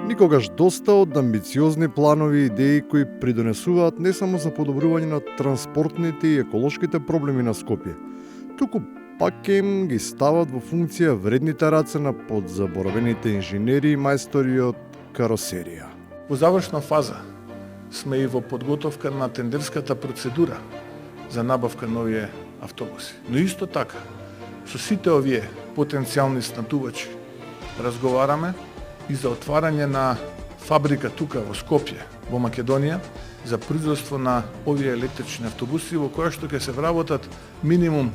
Никогаш доста од амбициозни планови и идеи кои придонесуваат не само за подобрување на транспортните и еколошките проблеми на Скопје, туку пак им ги стават во функција вредните раце на подзаборавените инженери и мајстори од каросерија. Во завршна фаза сме и во подготовка на тендерската процедура за набавка на овие автобуси. Но исто така, со сите овие потенцијални снабдувачи разговараме и за отварање на фабрика тука во Скопје, во Македонија, за производство на овие електрични автобуси во која што ќе се вработат минимум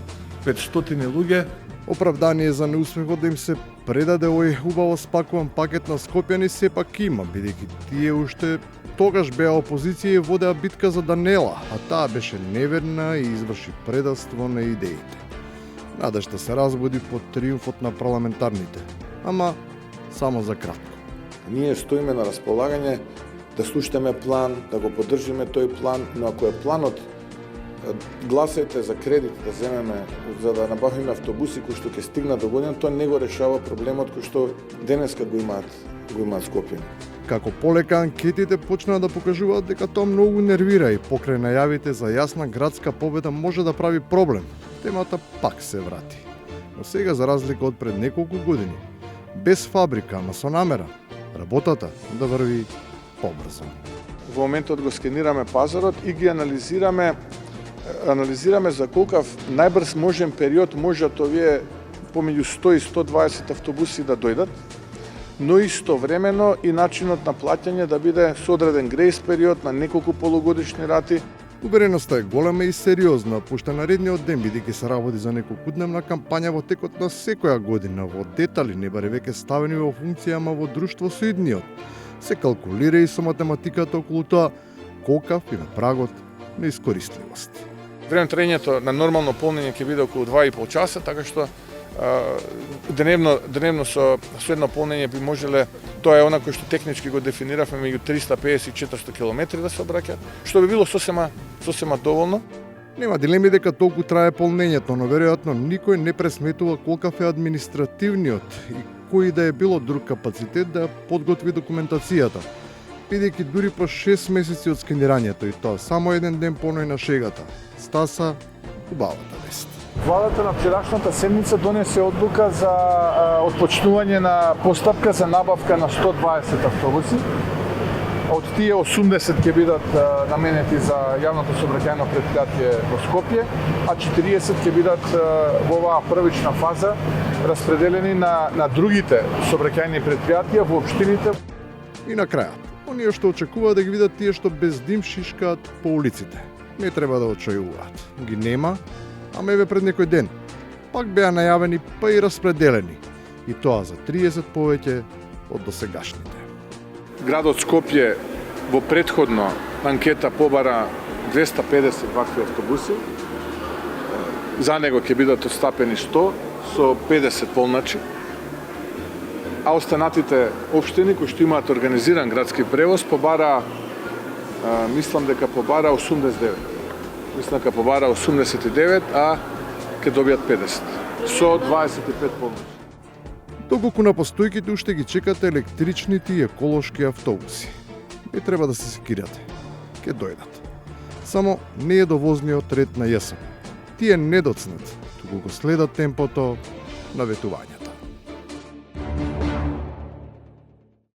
500 луѓе. Оправдание за неуспехот да им се предаде овој убаво спакуван пакет на скопјани сепак има, бидејќи тие уште тогаш беа опозиција и водеа битка за Данела, а таа беше неверна и изврши предавство на идеите. Надежта се разбуди под триумфот на парламентарните, ама само за кратко. Ние стоиме на располагање да слушаме план, да го поддржиме тој план, но ако е планот гласајте за кредит да земеме за да набавиме автобуси кои што ќе стигнат до година, тоа не го решава проблемот кој што денеска го имаат Скопје. Како полека анкетите почнаа да покажуваат дека тоа многу нервира и покрај најавите за јасна градска победа може да прави проблем, темата пак се врати. Но сега, за разлика од пред неколку години, без фабрика, ама со намера, работата да врви побрзо. Во моментот го скенираме пазарот и ги анализираме за колкав најбрз можен период можат овие помеѓу 100 и 120 автобуси да дојдат, но истовремено и начинот на плаќање да биде со одреден грејс период на неколку полугодишни рати. Увереноста е голема и сериозна, пошто наредниот ден, бидејќи се работи за неколкудневна кампања во текот на секоја година, во детали не баре веќе ставени во функција, ама во друштво со идниот. Се калкулира и со математиката околу тоа колкав и на прагот на искористливост. Време траењето на нормално полнење ќе биде околу 2,5 часа, така што деневно со едно полнење би можеле, тоа е она кој што технички го дефиниравме, меѓу 350 и 400 километри да се обраќаат, што би било сосема доволно. Нема дилеми дека толку трае полнењето, но веројатно никој не пресметува колкав е административниот и кој да е било друг капацитет да подготви документацијата, бидејќи дури по 6 месеци од скенирањето и тоа само еден ден поној на шегата, стаса убавата вест. Владата на вчерашната седмица донесе одлука за отпочнување на постапка за набавка на 120 автобуси. Од тие 80 ќе бидат наменети за јавното сообраќајно претпријатие во Скопје, а 40 ќе бидат во оваа првична фаза распределени на другите сообраќајни претпријатија во општините. И на крајот, оние што очекуваат да ги видат тие што без дим шишкаат по улиците, не треба да очајуваат. Ги нема, ама еве пред некој ден пак беа најавени па и распределени, и тоа за 30 повеќе од досегашните. Градот Скопје во претходно анкета побара 250 вакви автобуси. За него ќе бидат отстапени 100 со 50 полначи. А останатите општини кои што имаат организиран градски превоз мислам дека побара 89. Мислам дека побара 89, а ќе добијат 50 со 25 полначи. Доколку на постојките уште ги чекате електричните и еколошки автобуси, не треба да се секирате, ќе дојдат. Само не е до возниот ред на јесен. Тие не доцнат, туку го следат темпото на ветувањето.